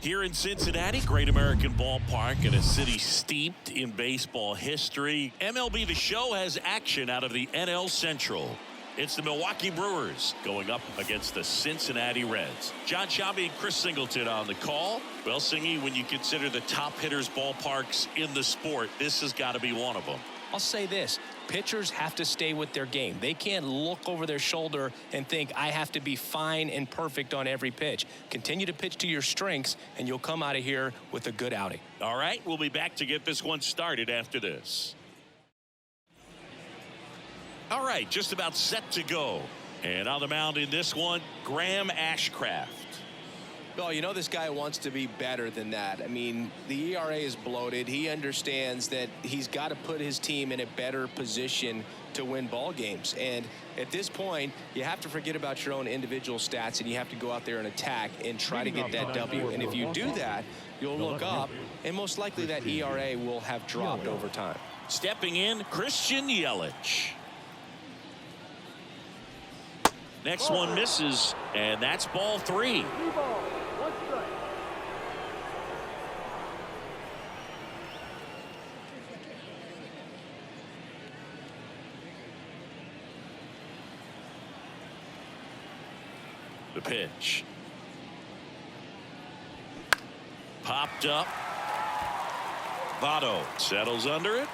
Here in Cincinnati, great American ballpark in a city steeped in baseball history. MLB The Show has action out of the NL Central. It's the Milwaukee Brewers going up against the Cincinnati Reds. John Shabby and Chris Singleton on the call. Well, Singy, when you consider the top hitters ballparks in the sport, this has got to be one of them. I'll say this. Pitchers have to stay with their game. They can't look over their shoulder and think, I have to be fine and perfect on every pitch. Continue to pitch to your strengths, and you'll come out of here with a good outing. All right, we'll be back to get this one started after this. All right, just about set to go. And on the mound in this one, Graham Ashcraft. Well, you know this guy wants to be better than that. I mean, the ERA is bloated. He understands that he's got to put his team in a better position to win ball games. And at this point, you have to forget about your own individual stats, and you have to go out there and attack and try to get that W. And if you do that, you'll look up, and most likely that ERA will have dropped over time. Stepping in, Christian Yelich. Next one misses, and that's ball 3. The pitch. Popped up. Votto settles under it.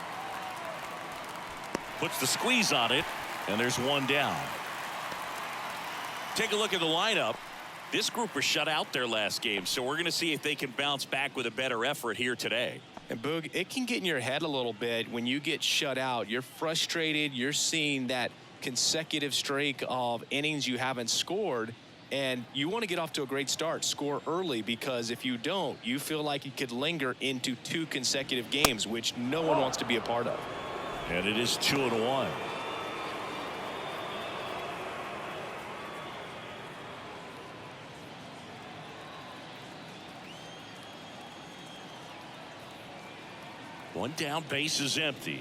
Puts the squeeze on it, and there's one down. Take a look at the lineup. This group was shut out their last game, so we're going to see if they can bounce back with a better effort here today. And Boog, it can get in your head a little bit when you get shut out. You're frustrated. You're seeing that consecutive streak of innings you haven't scored, and you want to get off to a great start, score early, because if you don't, you feel like it could linger into 2 consecutive games, which no one wants to be a part of. And it is 2-1. One down, base is empty.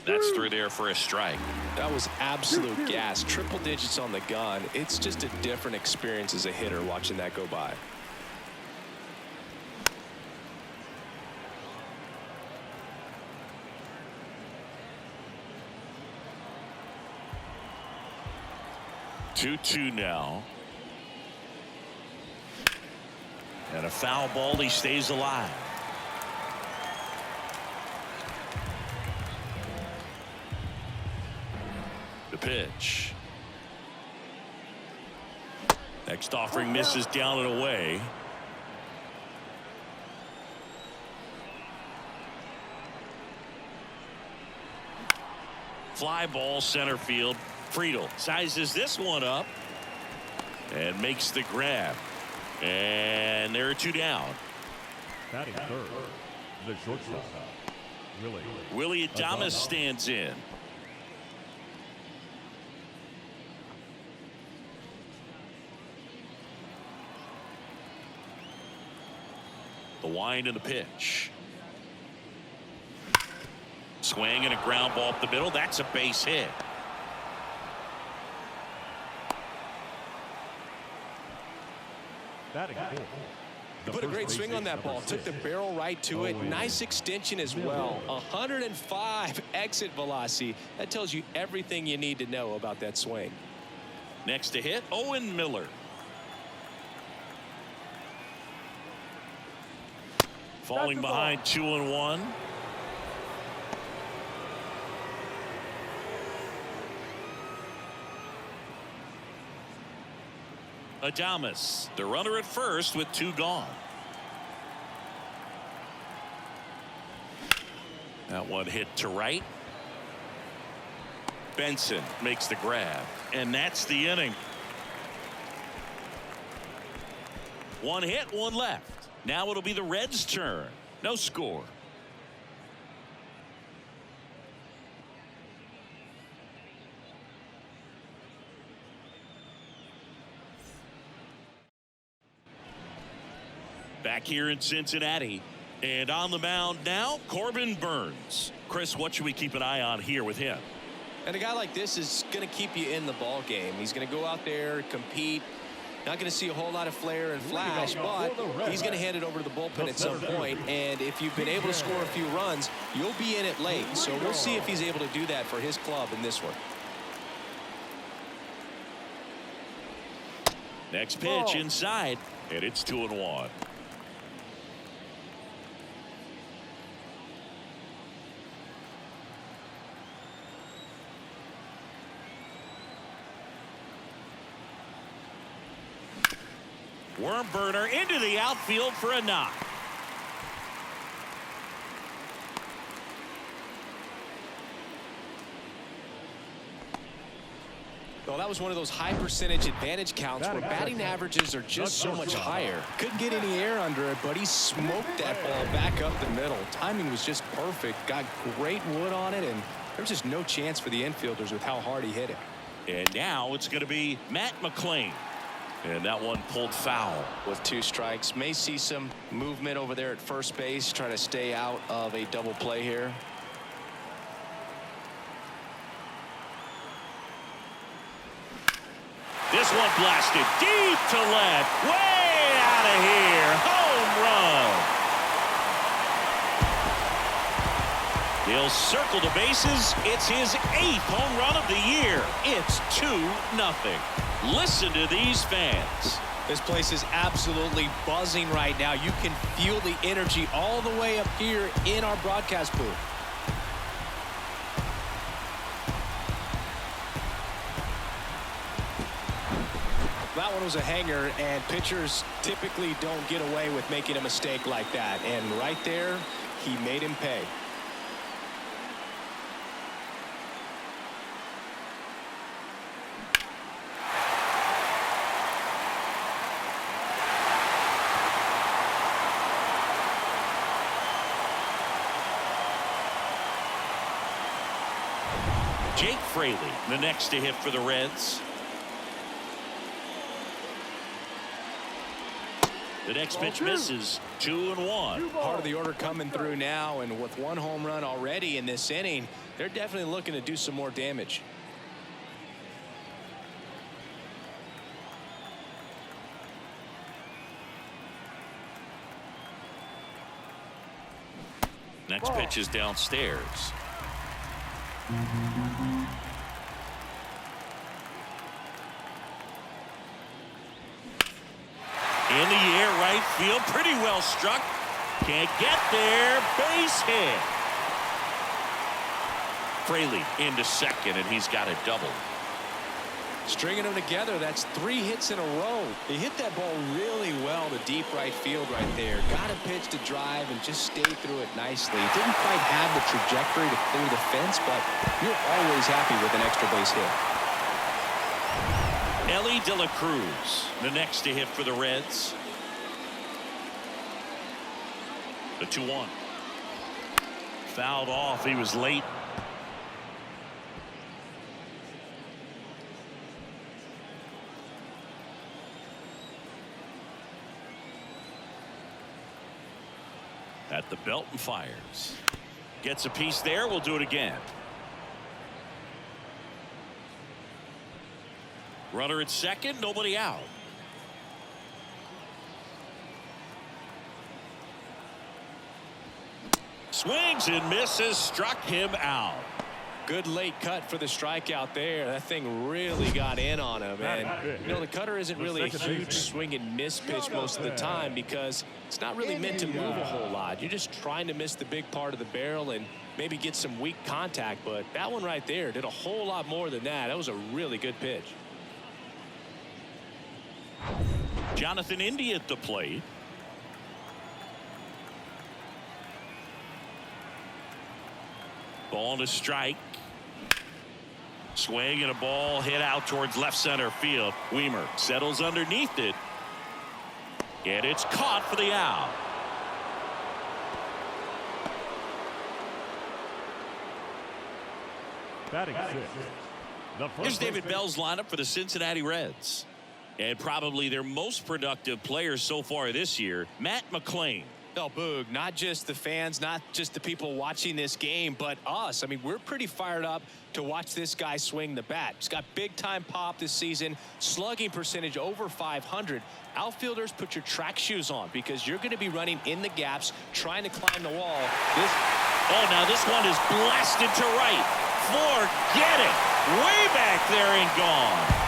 That's through there for a strike. That was absolute gas. Triple digits on the gun. It's just a different experience as a hitter watching that go by. Two now. And a foul ball. He stays alive. The pitch. Next offering misses down and away. Fly ball center field. Friedel sizes this one up and makes the grab. And there are 2 down. Batting third, the shortstop, Willie Adames stands in. The wind and the pitch. Swing and a ground ball up the middle. That's a base hit. He put a great swing on that ball. Took the barrel right to it. Nice extension as well. 105 exit velocity. That tells you everything you need to know about that swing. Next to hit, Owen Miller. Falling behind 2-1. Adames, the runner at first with 2 gone. That one hit to right. Benson makes the grab, and that's the inning. 1 hit, 1 left. Now it'll be the Reds' turn. No score. Back here in Cincinnati. And on the mound now, Corbin Burns. Chris, what should we keep an eye on here with him? And a guy like this is going to keep you in the ball game. He's going to go out there, compete, Not going to see a whole lot of flair and flash, but he's going to hand it over to the bullpen at some point. And if you've been able to score a few runs, you'll be in it late. So we'll see if he's able to do that for his club in this one. Next pitch inside, and it's 2-1. Worm burner into the outfield for a knock. Well, that was one of those high percentage advantage counts where batting averages are just so much higher. Couldn't get any air under it, but he smoked that ball back up the middle. Timing was just perfect. Got great wood on it, and there's just no chance for the infielders with how hard he hit it. And now it's going to be Matt McClain. And that one pulled foul. With 2 strikes. May see some movement over there at first base, trying to stay out of a double play here. This one blasted deep to left. Way out of here. Home run. He'll circle the bases. It's his 8th home run of the year. It's 2-0. Listen to these fans. This place is absolutely buzzing right now. You can feel the energy all the way up here in our broadcast booth. That one was a hanger, and pitchers typically don't get away with making a mistake like that. And right there, he made him pay. Jake Fraley, the next to hit for the Reds. The next pitch misses. 2-1. Part of the order coming through now, and with 1 home run already in this inning, they're definitely looking to do some more damage. Next pitch is downstairs. In the air, right field, pretty well struck. Can't get there. Base hit. Fraley into second, and he's got a double. Stringing them together, that's 3 hits in a row. He hit that ball really well to deep right field right there. Got a pitch to drive and just stayed through it nicely. Didn't quite have the trajectory to clear the fence, but you're always happy with an extra base hit. Ellie De La Cruz, the next to hit for the Reds. The 2-1. Fouled off. He was late. At the belt and fires. Gets a piece there. We'll do it again. Runner at second, nobody out. Swings and misses, struck him out. Good late cut for the strikeout there. That thing really got in on him. And, you know, the cutter isn't really a huge swing and miss pitch most of the time because it's not really meant to move a whole lot. You're just trying to miss the big part of the barrel and maybe get some weak contact. But that one right there did a whole lot more than that. That was a really good pitch. Jonathan Indy at the plate. Ball to strike. Swing and a ball hit out towards left center field. Weimer settles underneath it. And it's caught for the out. Batting 6. Here's David Bell's lineup for the Cincinnati Reds. And probably their most productive player so far this year, Matt McClain. No, Boog, not just the fans, not just the people watching this game, but us. I mean, we're pretty fired up to watch this guy swing the bat. He's got big-time pop this season, slugging percentage over 500. Outfielders, put your track shoes on because you're going to be running in the gaps, trying to climb the wall. Now this one is blasted to right. Forget it. Way back there and gone.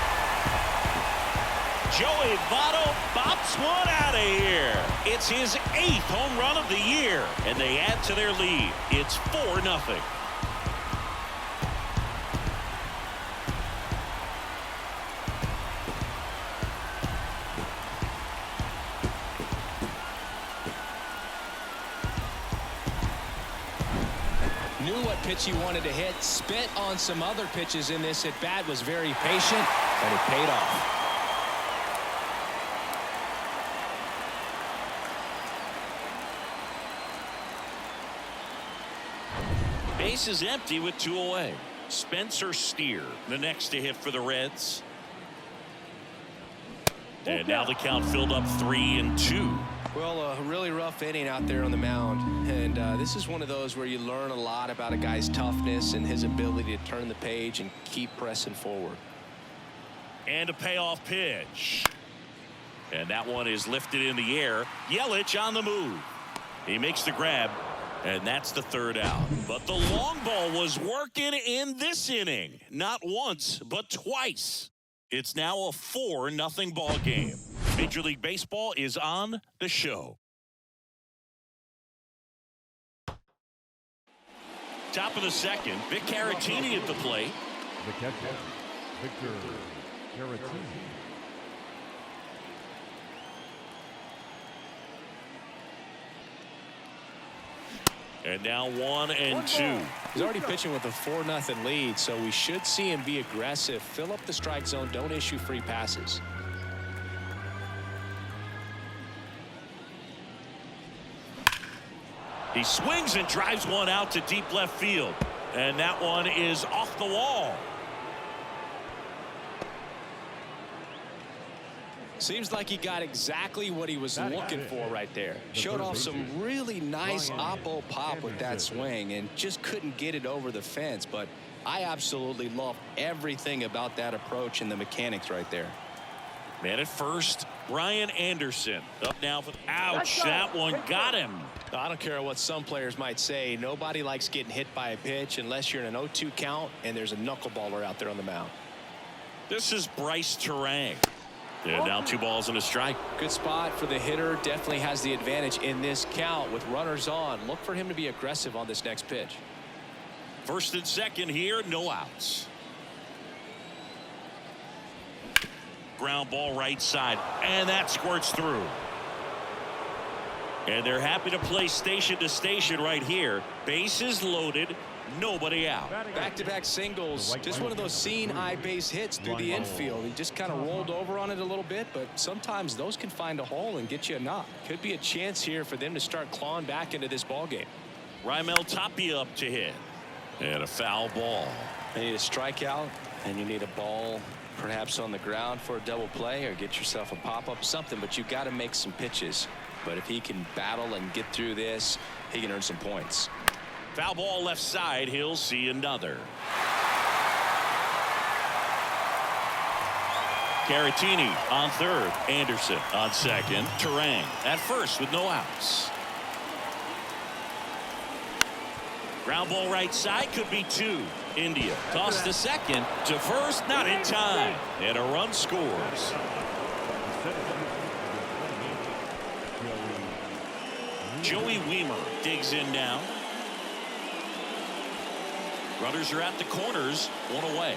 Joey Votto bops one out of here. It's his 8th home run of the year, and they add to their lead. It's 4-0. Knew what pitch he wanted to hit, spent on some other pitches in this at bat, was very patient, and it paid off. Base is empty with 2 away. Spencer Steer, the next to hit for the Reds. And now the count filled up 3-2. Well, a really rough inning out there on the mound. And this is one of those where you learn a lot about a guy's toughness and his ability to turn the page and keep pressing forward. And a payoff pitch. And that one is lifted in the air. Yelich on the move. He makes the grab. And that's the 3rd out. But the long ball was working in this inning. Not once, but twice. It's now a 4-0 ball game. Major League Baseball is on the show. Top of the 2nd, Vic Caratini at the plate. The catcher, Victor Caratini. And now 1-2. He's already pitching with a 4-0 lead, so we should see him be aggressive, fill up the strike zone, don't issue free passes. He swings and drives one out to deep left field. And that one is off the wall. Seems like he got exactly what he was looking for right there. Showed off some really nice oppo pop with that swing and just couldn't get it over the fence. But I absolutely love everything about that approach and the mechanics right there. Man at first, Brian Anderson up now for ouch. That one got him. I don't care what some players might say. Nobody likes getting hit by a pitch unless you're in an 0-2 count and there's a knuckleballer out there on the mound. This is Bryce Terang. And now 2 balls and a strike. Good spot for the hitter. Definitely has the advantage in this count with runners on. Look for him to be aggressive on this next pitch. 1st and 2nd here, no outs. Ground ball right side, and that squirts through. And they're happy to play station to station right here. Bases loaded, nobody out. Back-to-back singles. Just one of those seeing eye base hits through the infield. He just kind of rolled over on it a little bit, but sometimes those can find a hole and get you a knock. Could be a chance here for them to start clawing back into this ball game. Raimel Tapia up to hit. And a foul ball. You need a strikeout, and you need a ball perhaps on the ground for a double play or get yourself a pop-up, something, but you've got to make some pitches. But if he can battle and get through this, he can earn some points. Foul ball left side. He'll see another. Caratini on 3rd. Anderson on 2nd. Terang at 1st with no outs. Ground ball right side, could be 2. India toss to 2nd to 1st, not in time, and a run scores. Joey Wiemer digs in now. Runners are at the corners, 1 away.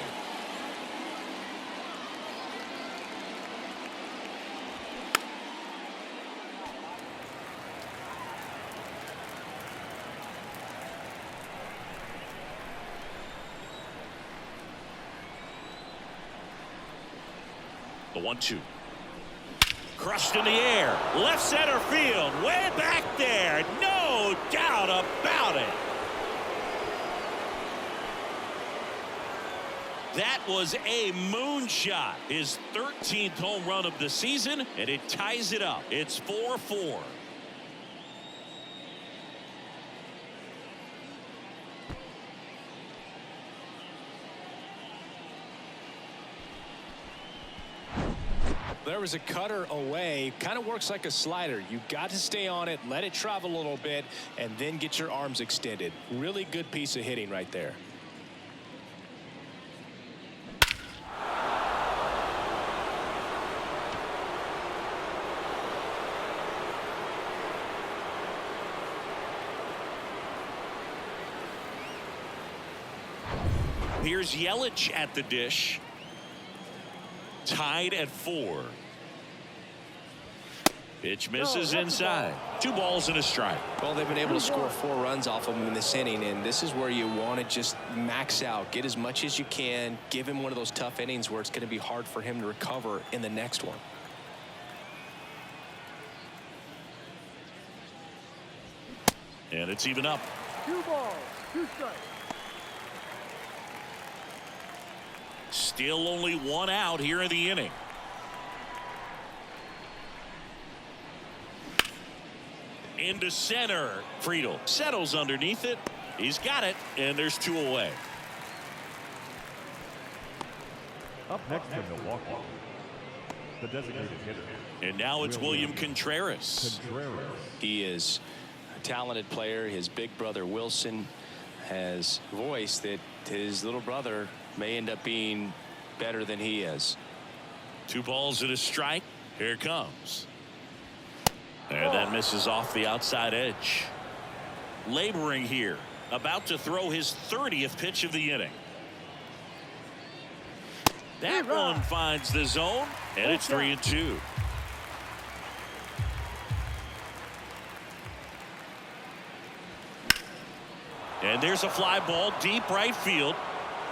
The 1-2. Crushed in the air. Left center field. Way back there. No doubt about it. That was a moonshot. His 13th home run of the season, and it ties it up. It's 4-4. there was a cutter away. Kind of works like a slider. You got to stay on it, let it travel a little bit, and then get your arms extended. Really good piece of hitting right there. Here's Yelich at the dish. Tied at 4. Pitch misses inside. 2 balls and a strike. Well, they've been able to score 4 runs off of him in this inning, and this is where you want to just max out. Get as much as you can. Give him one of those tough innings where it's going to be hard for him to recover in the next one. And it's even up. 2 balls, 2 strikes. Still only 1 out here in the inning. Into center. Friedel settles underneath it. He's got it, and there's 2 away. Up next in Milwaukee, the designated hitter. And now it's William Contreras. He is a talented player. His big brother Wilson has voiced that his little brother may end up being better than he is. 2 balls and a strike. Here it comes. And that misses off the outside edge. Laboring here. About to throw his 30th pitch of the inning. That one finds the zone, and it's 3-2. And there's a fly ball deep right field.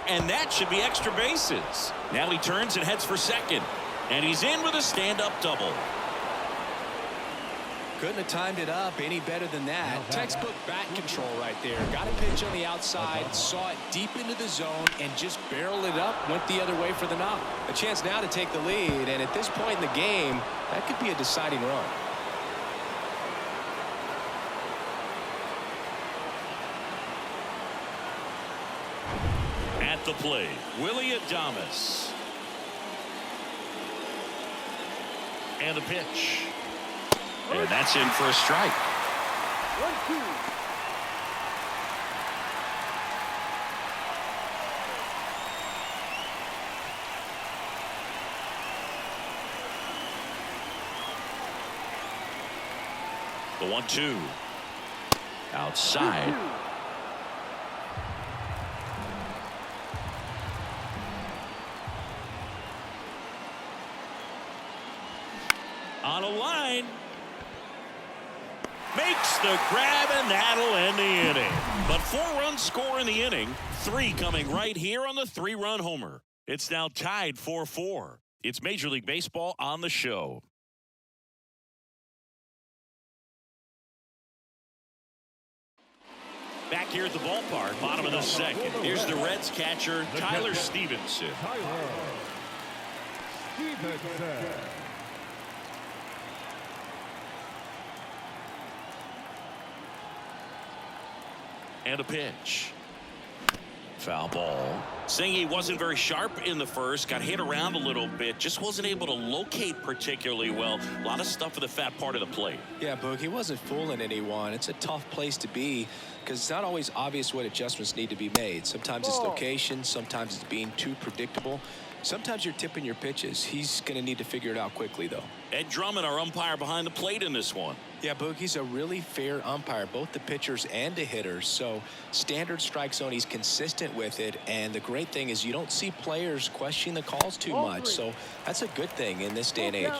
And that should be extra bases. Now he turns and heads for second. And he's in with a stand-up double. Couldn't have timed it up any better than that. Textbook bat control right there. Got a pitch on the outside, saw it deep into the zone, and just barreled it up, went the other way for the knock. A chance now to take the lead, and at this point in the game, that could be a deciding run. At the plate, Willie Adames. And the pitch. And that's in for a strike. 1-2. The 1-2. Outside. On a line. Makes the grab, and that'll end the inning. But 4 runs score in the inning. 3 coming right here on the 3-run homer. It's now tied 4-4. It's Major League Baseball on the show. Back here at the ballpark, bottom of the second. Here's the Reds catcher, Tyler Stevenson. And a pitch. Foul ball. Saying he wasn't very sharp in the first, got hit around a little bit, just wasn't able to locate particularly well. A lot of stuff for the fat part of the plate. Yeah, Boog, he wasn't fooling anyone. It's a tough place to be because it's not always obvious what adjustments need to be made. Sometimes it's location, sometimes it's being too predictable. Sometimes you're tipping your pitches. He's going to need to figure it out quickly, though. Ed Drummond, our umpire behind the plate in this one. Yeah, Boog, he's a really fair umpire, both the pitchers and the hitters. So standard strike zone, he's consistent with it. And the great thing is you don't see players question the calls too much. So that's a good thing in this day and age.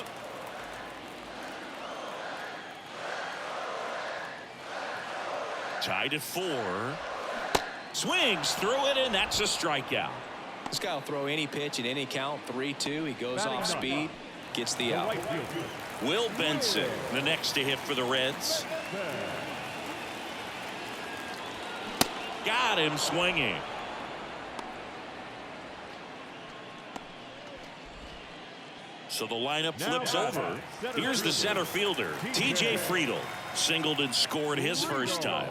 Tied at 4. Swings through it, and that's a strikeout. This guy will throw any pitch at any count. 3-2. He goes off speed, gets the out. Will Benson, the next to hit for the Reds. Got him swinging. So the lineup flips over. Here's the center fielder, T.J. Friedel. Singled and scored his first time.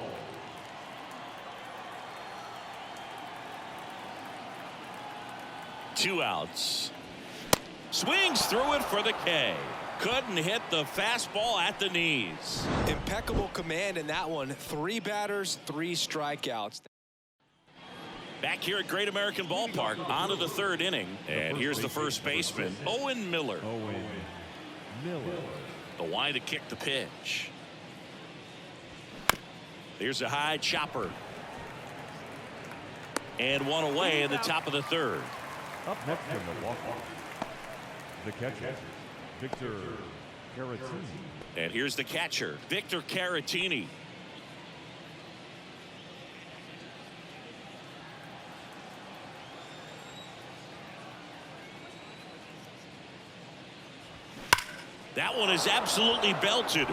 Two outs. Swings through it for the K. Couldn't hit the fastball at the knees. Impeccable command in that one. 3 batters, 3 strikeouts. Back here at Great American Ballpark, on to the 3rd inning. And here's the first baseman, Owen Miller. The line to kick the pitch. Here's a high chopper. And one away in the top of the 3rd. Up next from Milwaukee, the catcher, Victor Caratini. And here's the catcher, Victor Caratini. That one is absolutely belted.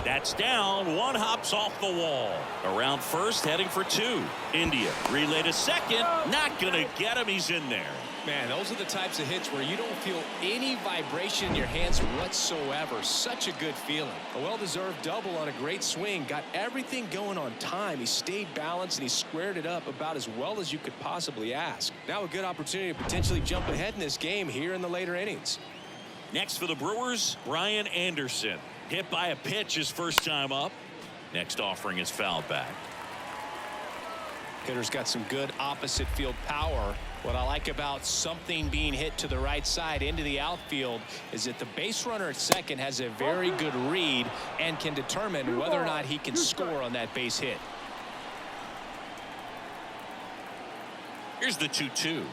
That's down. 1 hops off the wall. Around first, heading for 2. India relay to second. Not going to get him. He's in there. Man, those are the types of hits where you don't feel any vibration in your hands whatsoever. Such a good feeling. A well-deserved double on a great swing. Got everything going on time. He stayed balanced and he squared it up about as well as you could possibly ask. Now a good opportunity to potentially jump ahead in this game here in the later innings. Next for the Brewers, Brian Anderson. Hit by a pitch his first time up. Next offering is fouled back. Hitter's got some good opposite field power. What I like about something being hit to the right side into the outfield is that the base runner at second has a very good read and can determine whether or not he can score on that base hit. Here's the 2-2.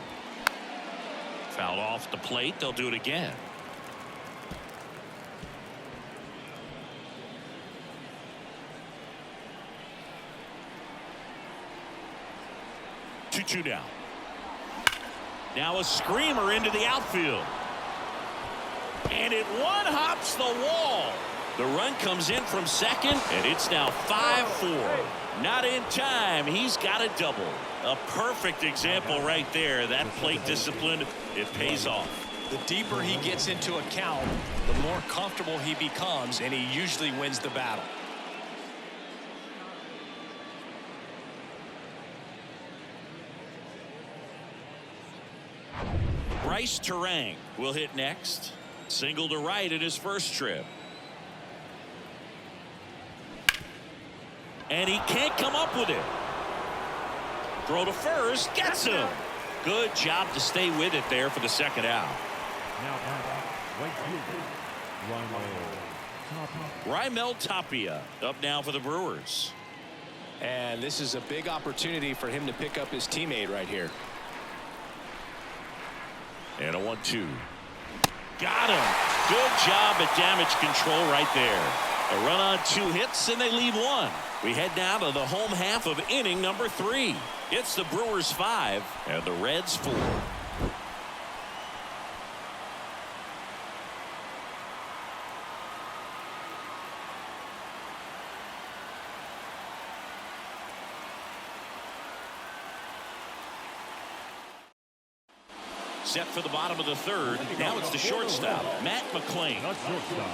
Fouled off the plate. They'll do it again. Two down. Now a screamer into the outfield. And it one-hops the wall. The run comes in from second, and it's now 5-4. Not in time. He's got a double. A perfect example right there. That plate discipline, it pays off. The deeper he gets into a count, the more comfortable he becomes, and he usually wins the battle. Bryce Terang will hit next. Single to right in his first trip. And he can't come up with it. Throw to first. Gets him. Good job to stay with it there for the second out. Now right fielder, Raimel Tapia up now for the Brewers. And this is a big opportunity for him to pick up his teammate right here. And a 1-2. Got him. Good job at damage control right there. A run on 2 hits and they leave 1. We head now to the home half of inning number 3. It's the Brewers 5 and the Reds 4. Set for the bottom of the 3rd. Now it's the shortstop, Matt McClain. the shortstop.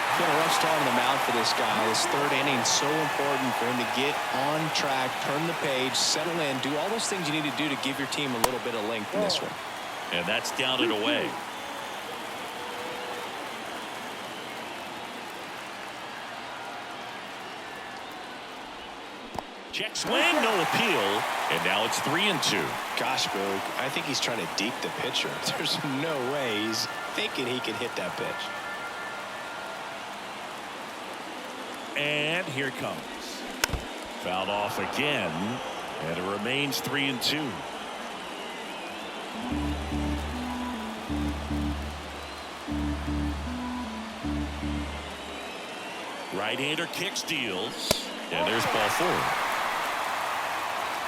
It's been a rough start on the mound for this guy. This 3rd inning is so important for him to get on track, turn the page, settle in, do all those things you need to do to give your team a little bit of length in this one. And that's down and away. Check swing, no appeal. And now it's 3-2. Gosh, Boog, I think he's trying to deke the pitcher. There's no way he's thinking he can hit that pitch. And here it comes. Fouled off again. And it remains 3-2. Right-hander kicks, deals. And there's ball 4.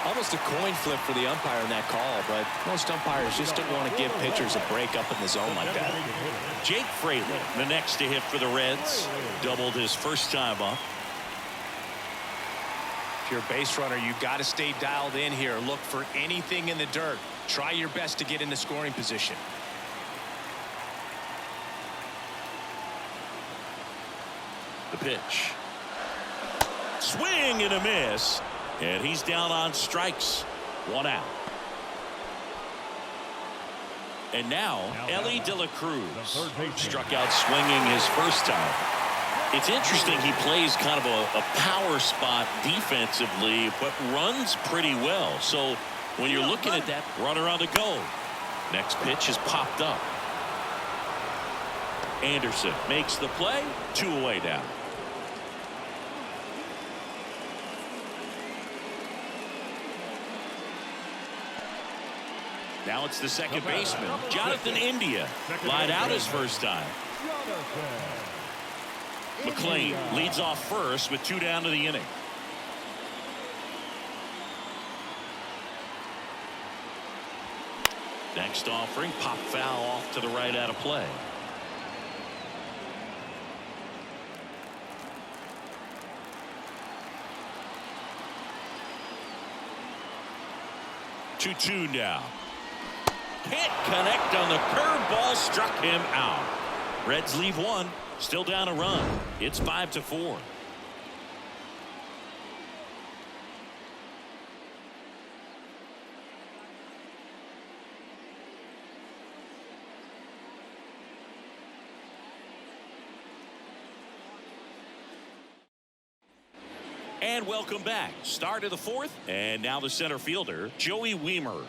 Almost a coin flip for the umpire in that call, but most umpires just don't want to give pitchers a break up in the zone like that. Jake Fraley, the next to hit for the Reds. Doubled his first time up. If you're a base runner, you've got to stay dialed in here. Look for anything in the dirt. Try your best to get into scoring position. The pitch. Swing and a miss. And he's down on strikes. 1 out. And now, Ellie De La the Cruz third baseman. struck out swinging his first time. It's interesting he plays kind of a power spot defensively, but runs pretty well. So when you're looking at that runner on the go, next pitch is popped up. Anderson makes the play. 2 away now. Now it's the second baseman, Jonathan India, lied out his first time. McLean leads off first with 2 down to the inning. Next offering, pop foul off to the right out of play. Two now. Can't connect on the curveball, struck him out. Reds leave 1, still down a run. It's 5-4. And welcome back. Start of the 4th, and now the center fielder, Joey Wiemer.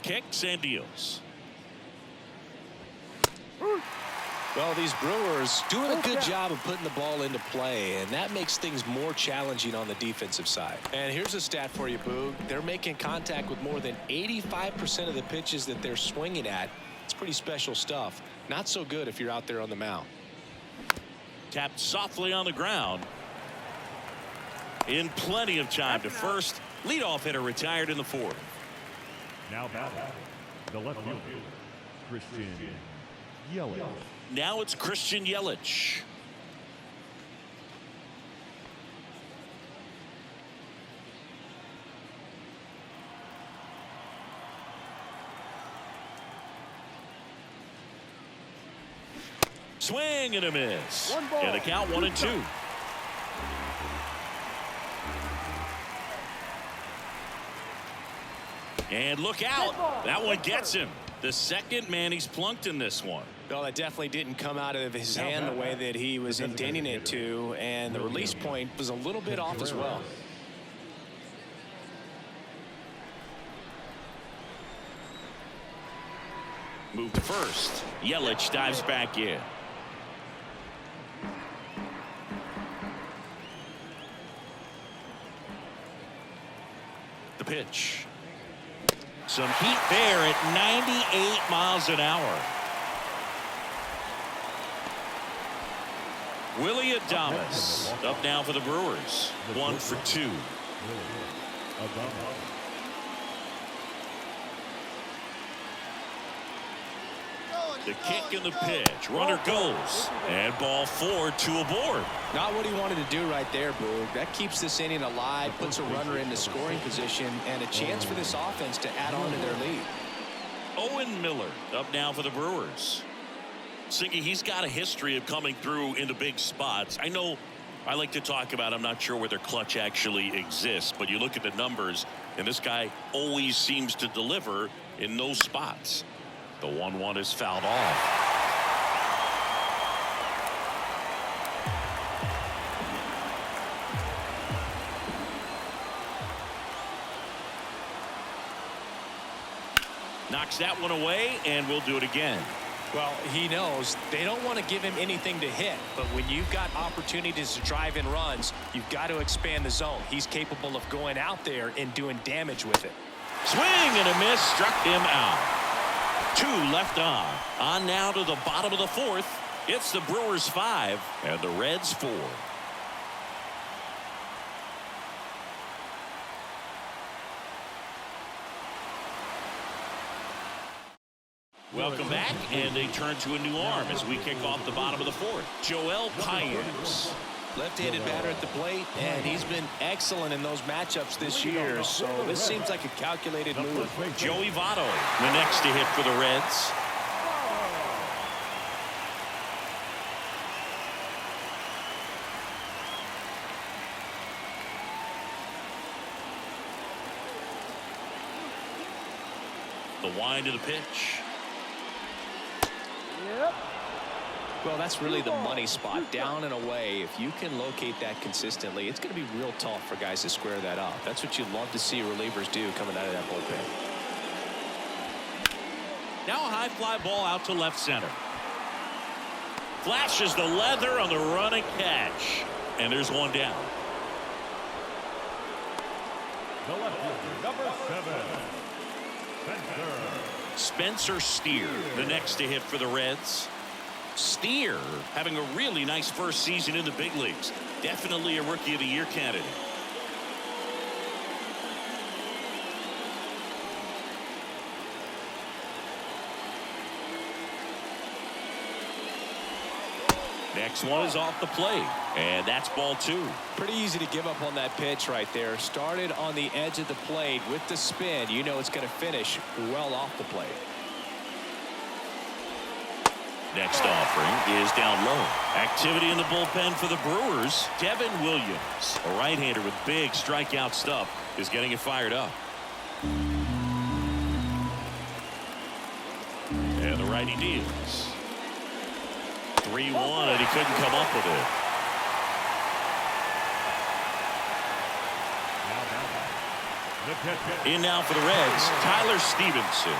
Kicks and deals. Well, these Brewers doing a good job of putting the ball into play, and that makes things more challenging on the defensive side. And here's a stat for you, Boog. They're making contact with more than 85% of the pitches that they're swinging at. It's pretty special stuff. Not so good if you're out there on the mound. Tapped softly on the ground. In plenty of time to first. Leadoff hitter retired in the 4th. Now batting, the left fielder, Christian Yelich. Now it's Christian Yelich. Swing and a miss. And the count 1-2. And look out. That one gets him. The second man he's plunked in this one. Well, that definitely didn't come out of his hand the way that he was intending it to, and the release point was a little bit off as well. Moved to first. Yelich dives back in. The pitch. Some heat there at 98 miles an hour. Willie Adames up now for the Brewers. 1 for 2. The kick and the pitch. Runner goes. And ball 4, 2 aboard. Not what he wanted to do right there, Boog. That keeps this inning alive, puts a runner into scoring position, and a chance for this offense to add on to their lead. Owen Miller up now for the Brewers. Siggy, he's got a history of coming through into big spots. I know I like to talk about, I'm not sure where their clutch actually exists, but you look at the numbers, and this guy always seems to deliver in those spots. The 1-1 is fouled off. Knocks that one away, and we'll do it again. Well, he knows they don't want to give him anything to hit, but when you've got opportunities to drive in runs, you've got to expand the zone. He's capable of going out there and doing damage with it. Swing and a miss, struck him out. 2 left on. On now to the bottom of the 4th. It's the Brewers 5 and the Reds 4. Welcome back, and they turn to a new arm as we kick off the bottom of the 4th. Joel Paynes. Left-handed batter at the plate, and he's been excellent in those matchups this year, so this seems like a calculated move. Joey Votto, the next to hit for the Reds. The wind of the pitch. Well, that's really the money spot, down and away. If you can locate that consistently, it's going to be real tough for guys to square that up. That's what you love to see relievers do coming out of that bullpen. Now a high fly ball out to left center. Flashes the leather on the running catch. And there's one down. The left fielder, number 7, Spencer Steer, the next to hit for the Reds. Steer having a really nice first season in the big leagues. Definitely a Rookie of the Year candidate. Next one is off the plate, and that's ball 2. Pretty easy to give up on that pitch right there. Started on the edge of the plate with the spin. You know it's going to finish well off the plate. Next offering is down low. Activity in the bullpen for the Brewers. Devin Williams, a right-hander with big strikeout stuff, is getting it fired up. And the righty deals. 3-1, and he couldn't come up with it. In now for the Reds, Tyler Stevenson.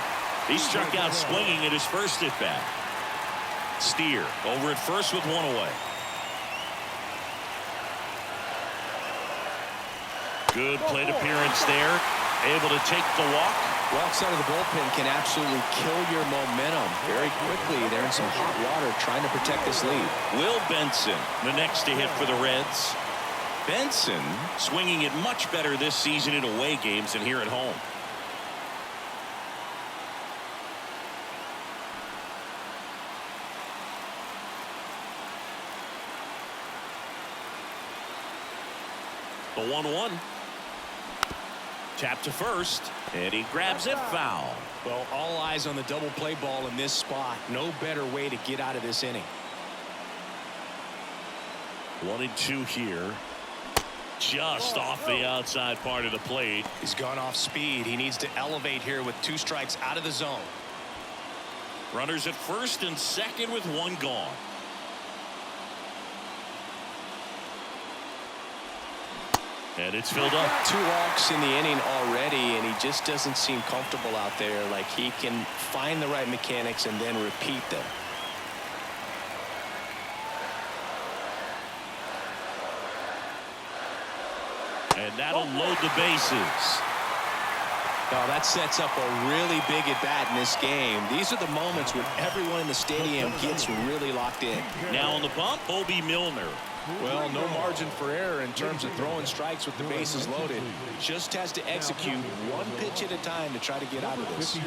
He struck out swinging at his first at-bat. Steer over at first with one away. Good plate appearance there. Able to take the walk. Walks out of the bullpen can absolutely kill your momentum very quickly. They're in some hot water trying to protect this lead. Will Benson, the next to hit for the Reds. Benson swinging it much better this season in away games than here at home. The 1-1. Tap to first, and he grabs it foul. Well, all eyes on the double play ball in this spot. No better way to get out of this inning. 1-2 here. Just off the outside part of the plate. He's gone off speed. He needs to elevate here with 2 strikes out of the zone. Runners at first and second with one gone. And it's filled up. 2 walks in the inning already, and he just doesn't seem comfortable out there. Like he can find the right mechanics and then repeat them. And that'll load the bases. Now that sets up a really big at bat in this game. These are the moments when everyone in the stadium gets really locked in. Now on the bump, Bobby Milner. Well, no margin for error in terms of throwing strikes with the bases loaded. Just has to execute one pitch at a time to try to get out of this.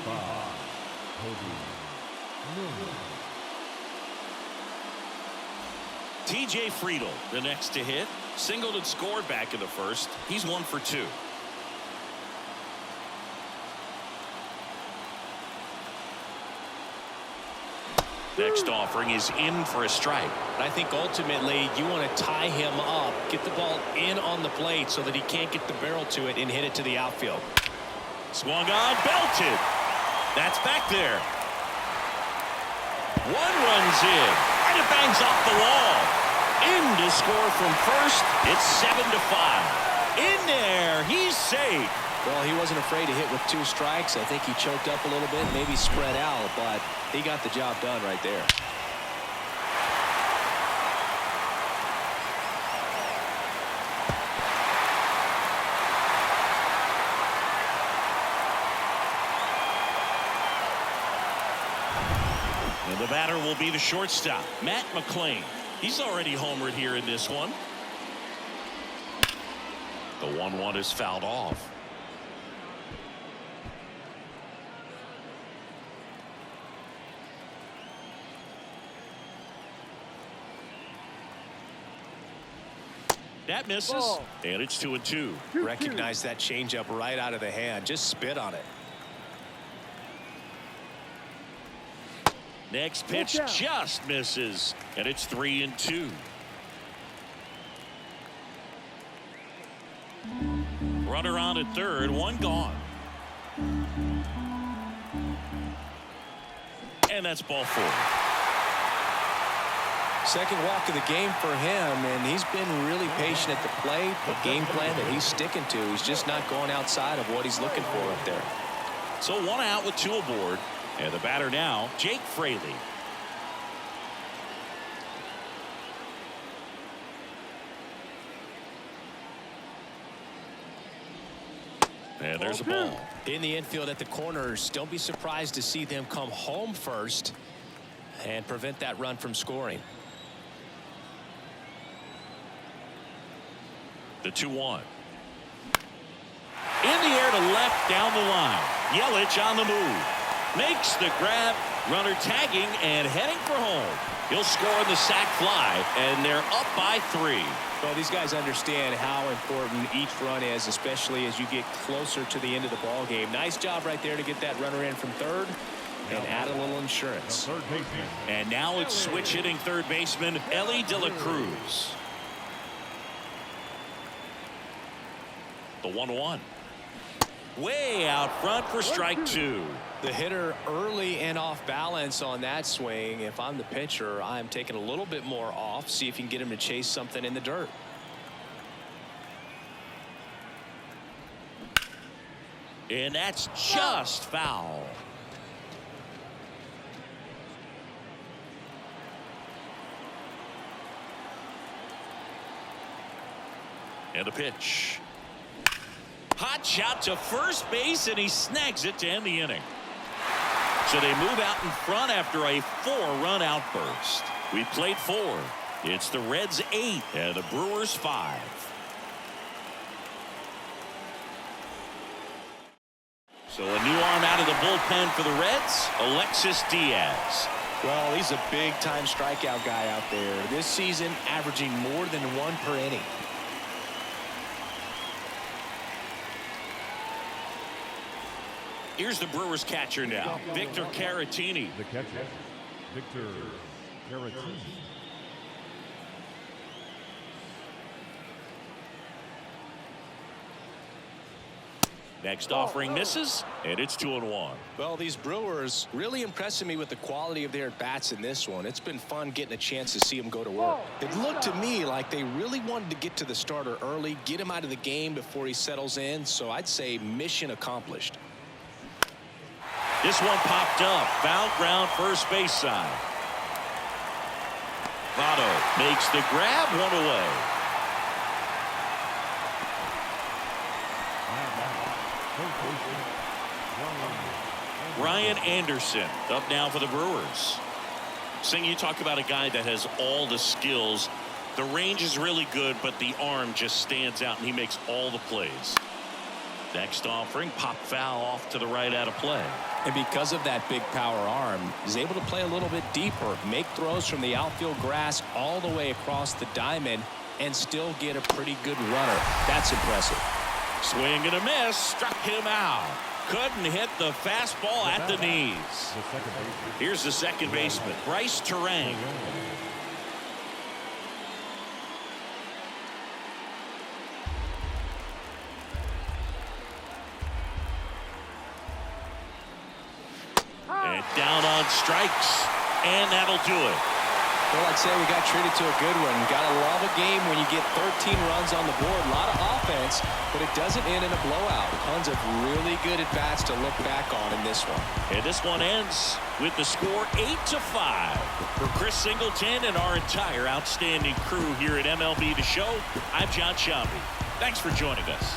TJ Friedl, the next to hit. Singled and scored back in the first. He's 1 for 2. Next offering is in for a strike. I think ultimately you want to tie him up, get the ball in on the plate so that he can't get the barrel to it and hit it to the outfield. Swung on, belted. That's back there. 1 runs in, and it bangs off the wall. In to score from first. It's 7-5. In there, he's safe. Well, he wasn't afraid to hit with 2 strikes. I think he choked up a little bit, maybe spread out, but he got the job done right there. And the batter will be the shortstop, Matt McClain. He's already homered here in this one. The 1-1 is fouled off. That misses, and it's 2-2. Recognize that changeup right out of the hand. Just spit on it. Next pitch just misses, and it's 3-2. Runner on at third, 1 gone. And that's ball 4. Second walk of the game for him, and he's been really patient at the plate. The game plan that he's sticking to, he's just not going outside of what he's looking for up there. So 1 out with 2 aboard. And the batter now, Jake Fraley. And there's a ball. In the infield at the corners, don't be surprised to see them come home first and prevent that run from scoring. The 2-1. In the air to left down the line. Yelich on the move. Makes the grab. Runner tagging and heading for home. He'll score on the sac fly, and they're up by 3. Well, these guys understand how important each run is, especially as you get closer to the end of the ball game. Nice job right there to get that runner in from third and add a little insurance. And now it's switch hitting third baseman Ellie De La Cruz. The 1-1. Way out front for strike 2. The hitter early and off balance on that swing. If I'm the pitcher, I'm taking a little bit more off. See if you can get him to chase something in the dirt. And that's just foul. And a pitch. Hot shot to first base, and he snags it to end the inning. So they move out in front after a 4-run outburst. We played 4. It's the Reds 8 and the Brewers 5. So a new arm out of the bullpen for the Reds, Alexis Diaz. Well, he's a big-time strikeout guy out there. This season, averaging more than 1 per inning. Here's the Brewers catcher now, Victor Caratini. The catcher, Victor Caratini. Next offering misses, and it's 2-1. Well, these Brewers really impressing me with the quality of their at-bats in this one. It's been fun getting a chance to see them go to work. It looked to me like they really wanted to get to the starter early, get him out of the game before he settles in, so I'd say mission accomplished. This one popped up. Foul ground first base side. Votto makes the grab, 1 away. Ryan Anderson up now for the Brewers. Sing, you talk about a guy that has all the skills. The range is really good, but the arm just stands out, and he makes all the plays. Next offering, pop foul off to the right out of play. And because of that big power arm, he's able to play a little bit deeper, make throws from the outfield grass all the way across the diamond, and still get a pretty good runner. That's impressive. Swing and a miss, struck him out. Couldn't hit the fastball at the knees. Here's the second baseman, Bryce Terang. And down on strikes, and that'll do it. Well, I'd say we got treated to a good one. Gotta love a game when you get 13 runs on the board. A lot of offense, but it doesn't end in a blowout. Tons of really good at-bats to look back on in this one. And this one ends with the score 8-5. For Chris Singleton and our entire outstanding crew here at MLB The Show, I'm John Shelby. Thanks for joining us.